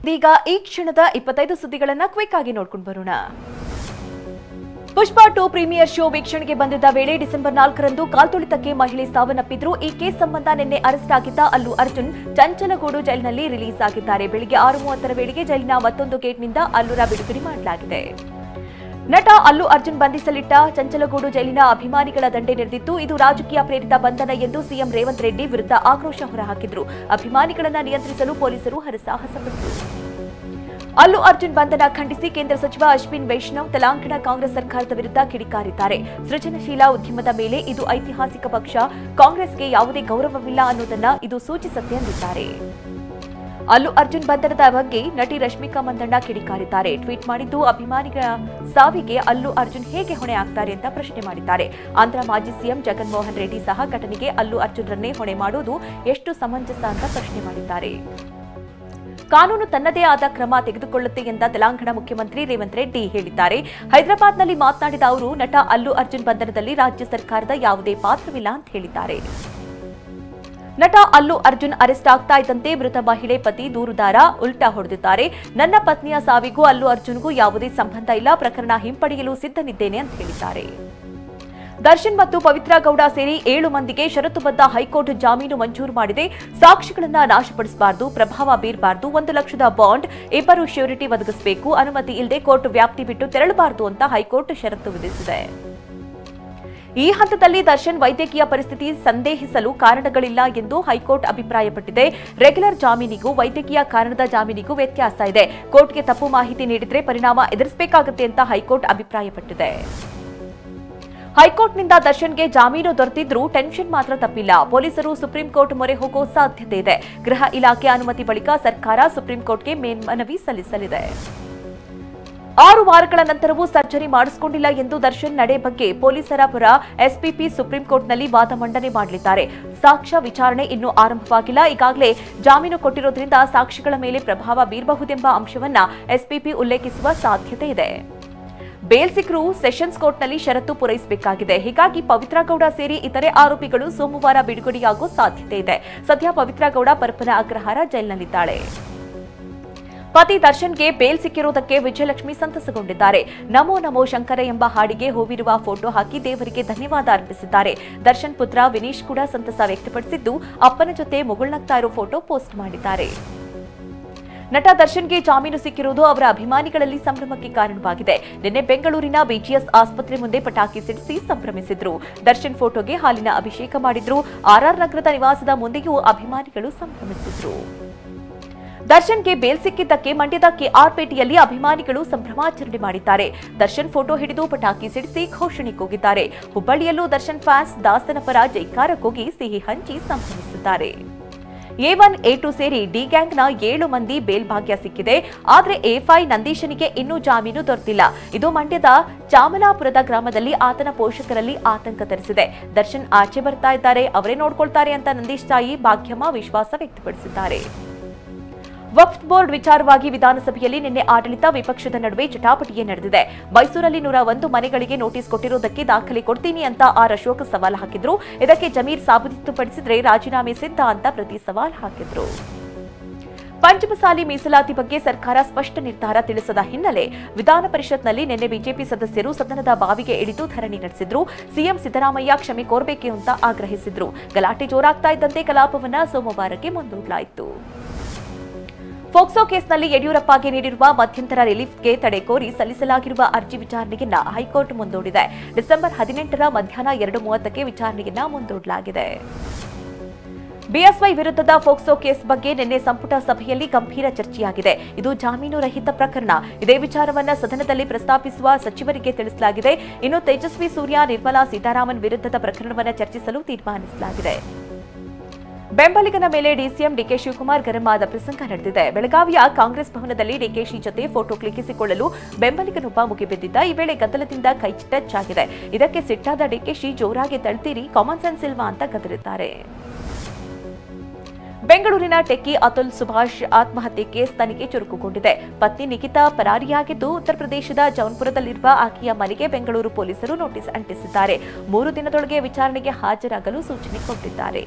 ಇದೀಗ ಈ ಕ್ಷಣದ 25 ಸುದ್ದಿಗಳನ್ನ ಕ್ವಿಕ್ ಆಗಿ ನೋಡ್ಕೊಂಡು ಬರೋಣ. ಪುಷ್ಪ 2 ಪ್ರೀಮಿಯರ್ ಶೋ ವೀಕ್ಷಣೆಗೆ ಬಂದಿದ್ದ ವೇಳೆ ಡಿಸೆಂಬರ್ 4ರಂದು ಕಾಲ್ತುಳಿತಕ್ಕೆ ಮಹಿಳೆ ಸಾವನ್ನಪ್ಪಿದ್ರು. ಈ ಕೇಸ್ ಸಂಬಂಧ ನಿನ್ನೆ ಅರೆಸ್ಟ್ ಆಗಿದ್ದ ಅಲ್ಲು ಅರ್ಜುನ್ ಚಂಚಲಗೂಡು ಜೈಲಿನಲ್ಲಿ ರಿಲೀಸ್ ಆಗಿದ್ದಾರೆ. ಬೆಳಿಗ್ಗೆ 6:30 ವೇಳೆಗೆ ಜೈಲಿನ ಮತ್ತೊಂದು ಗೇಟ್ನಿಂದ ಅಲ್ಲುರ ಬಿಡುಗಡೆ ಮಾಡಲಾಗಿದೆ. ನಟ ಅಲ್ಲು ಅರ್ಜುನ್ ಬಂಧಿಸಲಿಟ್ಟ ಚಂಚಲಗೂಡು ಜೈಲಿನ ಅಭಿಮಾನಿಗಳ ದಂಡೆ ನೆರೆದಿತ್ತು. ಇದು ರಾಜಕೀಯ ಪ್ರೇರಿತ ಬಂಧನ ಎಂದು ಸಿಎಂ ರೇವಂತ್ ರೆಡ್ಡಿ ವಿರುದ್ಧ ಆಕ್ರೋಶ ಹೊರಹಾಕಿದ್ರು. ಅಭಿಮಾನಿಗಳನ್ನ ನಿಯಂತ್ರಿಸಲು ಪೊಲೀಸರು ಹರಸಾಹಸ ಪಟ್ಟರು. ಅಲ್ಲು ಅರ್ಜುನ್ ಬಂಧನ ಖಂಡಿಸಿ ಕೇಂದ್ರ ಸಚಿವ ಅಶ್ವಿನ್ ವೈಷ್ಣವ್ ತೆಲಂಗಾಣ ಕಾಂಗ್ರೆಸ್ ಸರ್ಕಾರದ ವಿರುದ್ಧ ಕಿಡಿಕಾರಿದ್ದಾರೆ. ಸೃಜನಶೀಲ ಉದ್ಯಮದ ಮೇಲೆ ಇದು ಐತಿಹಾಸಿಕ ಪಕ್ಷ, ಕಾಂಗ್ರೆಸ್ಗೆ ಯಾವುದೇ ಗೌರವವಿಲ್ಲ ಅನ್ನೋದನ್ನ ಇದು ಸೂಚಿಸುತ್ತೆ ಎಂದಿದ್ದಾರೆ. ಅಲ್ಲು ಅರ್ಜುನ್ ಬಂಧನದ ಬಗ್ಗೆ ನಟಿ ರಶ್ಮಿಕಾ ಮಂದಣ್ಣ ಕಿಡಿಕಾರಿದ್ದಾರೆ. ಟ್ವೀಟ್ ಮಾಡಿದ್ದು, ಅಭಿಮಾನಿಗಳ ಸಾವಿಗೆ ಅಲ್ಲು ಅರ್ಜುನ್ ಹೇಗೆ ಹೊಣೆ ಆಗ್ತಾರೆ ಅಂತ ಪ್ರಶ್ನೆ ಮಾಡಿದ್ದಾರೆ. ಆಂಧ್ರ ಮಾಜಿ ಸಿಎಂ ಜಗನ್ ಮೋಹನ್ ರೆಡ್ಡಿ ಸಹ ಘಟನೆಗೆ ಅಲ್ಲು ಅರ್ಜುನ್ರನ್ನೇ ಹೊಣೆ ಮಾಡುವುದು ಎಷ್ಟು ಸಮಂಜಸ ಅಂತ ಪ್ರಶ್ನೆ ಮಾಡಿದ್ದಾರೆ. ಕಾನೂನು ತನ್ನದೇ ಆದ ಕ್ರಮ ತೆಗೆದುಕೊಳ್ಳುತ್ತೆ ಎಂದ ತೆಲಂಗಾಣ ಮುಖ್ಯಮಂತ್ರಿ ರೇವಂತ್ ರೆಡ್ಡಿ ಹೇಳಿದ್ದಾರೆ. ಹೈದರಾಬಾದ್ನಲ್ಲಿ ಮಾತನಾಡಿದ ಅವರು, ನಟ ಅಲ್ಲು ಅರ್ಜುನ್ ಬಂಧನದಲ್ಲಿ ರಾಜ್ಯ ಸರ್ಕಾರದ ಯಾವುದೇ ಪಾತ್ರವಿಲ್ಲ ಅಂತ ಹೇಳಿದ್ದಾರೆ. ನಟ ಅಲ್ಲು ಅರ್ಜುನ್ ಅರೆಸ್ಟ್ ಆಗ್ತಾ ಇದ್ದಂತೆ ಮೃತ ಮಹಿಳೆ ಪತಿ ದೂರುದಾರ ಉಲ್ಟಾ ಹೊಡೆದಿದ್ದಾರೆ. ನನ್ನ ಪತ್ನಿಯ ಸಾವಿಗೂ ಅಲ್ಲು ಅರ್ಜುನ್ಗೂ ಯಾವುದೇ ಸಂಬಂಧ ಇಲ್ಲ, ಪ್ರಕರಣ ಹಿಂಪಡೆಯಲು ಸಿದ್ಧನಿದ್ದೇನೆ ಅಂತ ಹೇಳಿದ್ದಾರೆ. ದರ್ಶನ್ ಮತ್ತು ಪವಿತ್ರ ಗೌಡ ಸೇರಿ 7 ಮಂದಿಗೆ ಷರತ್ತುಬದ್ಧ ಹೈಕೋರ್ಟ್ ಜಾಮೀನು ಮಂಜೂರು ಮಾಡಿದೆ. ಸಾಕ್ಷಿಗಳನ್ನ ನಾಶಪಡಿಸಬಾರದು, ಪ್ರಭಾವ ಬೀರಬಾರದು, 1 ಲಕ್ಷದ ಬಾಂಡ್, 2 ಶ್ಯೂರಿಟಿ ಒದಗಿಸಬೇಕು, ಅನುಮತಿ ಇಲ್ಲದೆ ಕೋರ್ಟ್ ವ್ಯಾಪ್ತಿ ಬಿಟ್ಟು ತೆರಳಬಾರದು ಅಂತ ಹೈಕೋರ್ಟ್ ಷರತ್ತು ವಿಧಿಸಿದೆ. ಈ ಹಂತದಲ್ಲಿ ದರ್ಶನ್ ವೈದ್ಯಕೀಯ ಪರಿಸ್ಥಿತಿ ಸಂದೇಹಿಸಲು ಕಾರಣಗಳಿಲ್ಲ ಎಂದು ಹೈಕೋರ್ಟ್ ಅಭಿಪ್ರಾಯಪಟ್ಟಿದೆ. ರೆಗ್ಯುಲರ್ ಜಾಮೀನಿಗೂ ವೈದ್ಯಕೀಯ ಕಾರಣದ ಜಾಮೀನಿಗೂ ವ್ಯತ್ಯಾಸ ಇದೆ. ಕೋರ್ಟ್ಗೆ ತಪ್ಪು ಮಾಹಿತಿ ನೀಡಿದ್ರೆ ಪರಿಣಾಮ ಎದುರಿಸಬೇಕಾಗುತ್ತೆ ಅಂತ ಹೈಕೋರ್ಟ್ ಅಭಿಪ್ರಾಯಪಟ್ಟಿದೆ. ಹೈಕೋರ್ಟ್ನಿಂದ ದರ್ಶನ್ಗೆ ಜಾಮೀನು ದೊರೆತಿದ್ರೂ ಟೆನ್ಷನ್ ಮಾತ್ರ ತಪ್ಪಿಲ್ಲ. ಪೊಲೀಸರು ಸುಪ್ರೀಂ ಕೋರ್ಟ್ ಮೊರೆ ಹೋಗೋ ಸಾಧ್ಯತೆ ಇದೆ. ಗೃಹ ಇಲಾಖೆ ಅನುಮತಿ ಬಳಿಕ ಸರ್ಕಾರ ಸುಪ್ರೀಂ ಕೋರ್ಟ್ಗೆ ಮೇಲ್ಮನವಿ ಸಲ್ಲಿಸಲಿದೆ. 6 ವಾರಗಳ ನಂತರವೂ ಸರ್ಜರಿ ಮಾಡಿಸಿಕೊಂಡಿಲ್ಲ ಎಂದು ದರ್ಶನ್ ನಡೆ ಬಗ್ಗೆ ಪೊಲೀಸರ ಪರ ಎಸ್ಪಿಪಿ ಸುಪ್ರೀಂ ಕೋರ್ಟ್ನಲ್ಲಿ ವಾದ ಮಂಡನೆ ಮಾಡಲಿದ್ದಾರೆ. ಸಾಕ್ಷ್ಯ ವಿಚಾರಣೆ ಇನ್ನೂ ಆರಂಭವಾಗಿಲ್ಲ. ಈಗಾಗಲೇ ಜಾಮೀನು ಕೊಟ್ಟಿರೋದ್ರಿಂದ ಸಾಕ್ಷಿಗಳ ಮೇಲೆ ಪ್ರಭಾವ ಬೀರಬಹುದೆಂಬ ಅಂಶವನ್ನ ಎಸ್ಪಿಪಿ ಉಲ್ಲೇಖಿಸುವ ಸಾಧ್ಯತೆ ಇದೆ. ಬೇಲ್ ಸಿಕ್ಕರೂ ಸೆಷನ್ಸ್ ಕೋರ್ಟ್ನಲ್ಲಿ ಷರತ್ತು ಪೂರೈಸಬೇಕಾಗಿದೆ. ಹೀಗಾಗಿ ಪವಿತ್ರ ಗೌಡ ಸೇರಿ ಇತರೆ ಆರೋಪಿಗಳು ಸೋಮವಾರ ಬಿಡುಗಡೆಯಾಗುವ ಸಾಧ್ಯತೆ ಇದೆ. ಸದ್ಯ ಪವಿತ್ರ ಗೌಡ ಪರಪ್ಪನ ಅಗ್ರಹಾರ ಜೈಲಿನಲ್ಲಿದ್ದಾಳೆ. ಪತಿ ದರ್ಶನ್ಗೆ ಬೇಲ್ ಸಿಕ್ಕಿರುವುದಕ್ಕೆ ವಿಜಯಲಕ್ಷ್ಮಿ ಸಂತಸಗೊಂಡಿದ್ದಾರೆ. ನಮೋ ನಮೋ ಶಂಕರ ಎಂಬ ಹಾಡಿಗೆ ಹೂವಿರುವ ಫೋಟೋ ಹಾಕಿ ದೇವರಿಗೆ ಧನ್ಯವಾದ ಅರ್ಪಿಸಿದ್ದಾರೆ. ದರ್ಶನ್ ಪುತ್ರ ವಿನೀಶ್ ಕೂಡ ಸಂತಸ ವ್ಯಕ್ತಪಡಿಸಿದ್ದು, ಅಪ್ಪನ ಜೊತೆ ಮುಗುಳ್ನಗ್ತಾ ಇರೋ ಫೋಟೋ ಪೋಸ್ಟ್ ಮಾಡಿದ್ದಾರೆ. ನಟ ದರ್ಶನ್ಗೆ ಜಾಮೀನು ಸಿಕ್ಕಿರುವುದು ಅವರ ಅಭಿಮಾನಿಗಳಲ್ಲಿ ಸಂಭ್ರಮಕ್ಕೆ ಕಾರಣವಾಗಿದೆ. ನಿನ್ನೆ ಬೆಂಗಳೂರಿನ ಬಿಜಿಎಸ್ ಆಸ್ಪತ್ರೆ ಮುಂದೆ ಪಟಾಕಿ ಸಿಡಿಸಿ ಸಂಭ್ರಮಿಸಿದ್ರು. ದರ್ಶನ್ ಫೋಟೋಗೆ ಹಾಲಿನ ಅಭಿಷೇಕ ಮಾಡಿದ್ರು. ಆರ್ಆರ್ ನಗರದ ನಿವಾಸದ ಮುಂದೆಯೂ ಅಭಿಮಾನಿಗಳು ಸಂಭ್ರಮಿಸಿದ್ರು. ದರ್ಶನ್ಗೆ ಬೇಲ್ ಸಿಕ್ಕಿದ್ದಕ್ಕೆ ಮಂಡ್ಯದ ಕೆಆರ್ಪೇಟೆಯಲ್ಲಿ ಅಭಿಮಾನಿಗಳು ಸಂಭ್ರಮಾಚರಣೆ ಮಾಡಿದ್ದಾರೆ. ದರ್ಶನ್ ಫೋಟೋ ಹಿಡಿದು ಪಟಾಕಿ ಸಿಡಿಸಿ ಘೋಷಣೆ ಕೂಗಿದ್ದಾರೆ. ಹುಬ್ಬಳ್ಳಿಯಲ್ಲೂ ದರ್ಶನ್ ಫ್ಯಾನ್ಸ್ ದಾಸನ ಪರ ಜೈಕಾರ ಕೂಗಿ ಸಿಹಿ ಹಂಚಿ ಸಂಭ್ರಮಿಸಿದ್ದಾರೆ. A1, A2 ಸೇರಿ ಡಿ ಗ್ಯಾಂಗ್ನ 7 ಮಂದಿ ಬೇಲ್ ಭಾಗ್ಯ ಸಿಕ್ಕಿದೆ. ಆದರೆ A5 ನಂದೀಶನಿಗೆ ಇನ್ನೂ ಜಾಮೀನು ದೊರೆತಿಲ್ಲ. ಇದು ಮಂಡ್ಯದ ಚಾಮಲಾಪುರದ ಗ್ರಾಮದಲ್ಲಿ ಆತನ ಪೋಷಕರಲ್ಲಿ ಆತಂಕ ತರಿಸಿದೆ. ದರ್ಶನ್ ಆಚೆ ಬರ್ತಾ ಇದ್ದಾರೆ, ಅವರೇ ನೋಡ್ಕೊಳ್ತಾರೆ ಅಂತ ನಂದೀಶ್ ತಾಯಿ ಭಾಗ್ಯಮ್ಮ ವಿಶ್ವಾಸ ವ್ಯಕ್ತಪಡಿಸಿದ್ದಾರೆ. ವಕ್ಫ್ ಬೋರ್ಡ್ ವಿಚಾರವಾಗಿ ವಿಧಾನಸಭೆಯಲ್ಲಿ ನಿನ್ನೆ ಆಡಳಿತ ವಿಪಕ್ಷದ ನಡುವೆ ಜಟಾಪಟಿಯೇ ನಡೆದಿದೆ. ಮೈಸೂರಲ್ಲಿ 101 ಮನೆಗಳಿಗೆ ನೋಟಿಸ್ ಕೊಟ್ಟಿರುವುದಕ್ಕೆ ದಾಖಲೆ ಕೊಡ್ತೀನಿ ಅಂತ ಆರ್ ಅಶೋಕ್ ಸವಾಲು ಹಾಕಿದ್ರು. ಇದಕ್ಕೆ ಜಮೀರ್ ಸಾಬೀತುಪಡಿಸಿದ್ರೆ ರಾಜೀನಾಮೆ ಸಿದ್ಧ ಅಂತ ಪ್ರತಿ ಸವಾಲು ಹಾಕಿದ್ರು. ಪಂಚಮಸಾಲಿ ಮೀಸಲಾತಿ ಬಗ್ಗೆ ಸರ್ಕಾರ ಸ್ಪಷ್ಟ ನಿರ್ಧಾರ ತಿಳಿಸದ ಹಿನ್ನೆಲೆ ವಿಧಾನ ಪರಿಷತ್ನಲ್ಲಿ ನಿನ್ನೆ ಬಿಜೆಪಿ ಸದಸ್ಯರು ಸದನದ ಬಾವಿಗೆ ಇಳಿದು ಧರಣಿ ನಡೆಸಿದ್ರು. ಸಿಎಂ ಸಿದ್ದರಾಮಯ್ಯ ಕ್ಷಮೆ ಕೋರಬೇಕು ಅಂತ ಆಗ್ರಹಿಸಿದ್ರು. ಗಲಾಟೆ ಜೋರಾಗ್ತಾ ಇದ್ದಂತೆ ಕಲಾಪವನ್ನ ಸೋಮವಾರಕ್ಕೆ ಮುಂದೂಡಲಾಯಿತು. ಫೋಕ್ಸೋ ಕೇಸ್ನಲ್ಲಿ ಯಡಿಯೂರಪ್ಪಗೆ ನೀಡಿರುವ ಮಧ್ಯಂತರ ರಿಲೀಫ್ಗೆ ತಡೆ ಕೋರಿ ಸಲ್ಲಿಸಲಾಗಿರುವ ಅರ್ಜಿ ವಿಚಾರಣೆಯನ್ನ ಹೈಕೋರ್ಟ್ ಮುಂದೂಡಿದೆ. ಡಿಸೆಂಬರ್ 18ರ ಮಧ್ಯಾಹ್ನ 2:30ಕ್ಕೆ ವಿಚಾರಣೆಯನ್ನ ಮುಂದೂಡಲಾಗಿದೆ. ಬಿಎಸ್ವೈ ವಿರುದ್ಧದ ಫೋಕ್ಸೋ ಕೇಸ್ ಬಗ್ಗೆ ನಿನ್ನೆ ಸಂಪುಟ ಸಭೆಯಲ್ಲಿ ಗಂಭೀರ ಚರ್ಚೆಯಾಗಿದೆ. ಇದು ಜಾಮೀನು ರಹಿತ ಪ್ರಕರಣ. ಇದೇ ವಿಚಾರವನ್ನ ಸದನದಲ್ಲಿ ಪ್ರಸ್ತಾಪಿಸುವ ಸಚಿವರಿಗೆ ತಿಳಿಸಲಾಗಿದೆ. ಇನ್ನು ತೇಜಸ್ವಿ ಸೂರ್ಯ, ನಿರ್ಮಲಾ ಸೀತಾರಾಮನ್ ವಿರುದ್ಧದ ಪ್ರಕರಣವನ್ನು ಚರ್ಚಿಸಲು ತೀರ್ಮಾನಿಸಲಾಗಿದೆ. ಬೆಂಬಲಿಗನ ಮೇಲೆ ಡಿಸಿಎಂ ಡಿಕೆ ಶಿವಕುಮಾರ್ ಗರಂ ಆದ ಪ್ರಸಂಗ ನಡೆದಿದೆ. ಬೆಳಗಾವಿಯ ಕಾಂಗ್ರೆಸ್ ಭವನದಲ್ಲಿ ಡಿಕೆಶಿ ಜೊತೆ ಫೋಟೋ ಕ್ಲಿಕ್ಕಿಸಿಕೊಳ್ಳಲು ಬೆಂಬಲಿಗನೊಬ್ಬ ಮುಗಿಬಿದ್ದಿದ್ದ. ಈ ವೇಳೆ ಗದ್ದಲದಿಂದ ಕೈ ಟಚ್ ಆಗಿದೆ. ಇದಕ್ಕೆ ಸಿಟ್ಟಾದ ಡಿಕೆಶಿ ಜೋರಾಗಿ ತಳ್ತೀರಿ, ಕಾಮನ್ ಸೆನ್ಸ್ ಇಲ್ವಾ ಅಂತ ಗದರಿದ್ದಾರೆ. ಬೆಂಗಳೂರಿನ ಟೆಕ್ಕಿ ಅತುಲ್ ಸುಭಾಷ್ ಆತ್ಮಹತ್ಯೆ ಕೇಸ್ ತನಿಖೆ ಚುರುಕುಗೊಂಡಿದೆ. ಪತ್ನಿ ನಿಖಿತಾ ಪರಾರಿಯಾಗಿದ್ದು, ಉತ್ತರ ಪ್ರದೇಶದ ಜೌನ್ಪುರದಲ್ಲಿರುವ ಆಕೆಯ ಮನೆಗೆ ಬೆಂಗಳೂರು ಪೊಲೀಸರು ನೋಟಿಸ್ ಅಂಟಿಸಿದ್ದಾರೆ. 3 ದಿನದೊಳಗೆ ವಿಚಾರಣೆಗೆ ಹಾಜರಾಗಲು ಸೂಚನೆ ಕೊಟ್ಟಿದ್ದಾರೆ.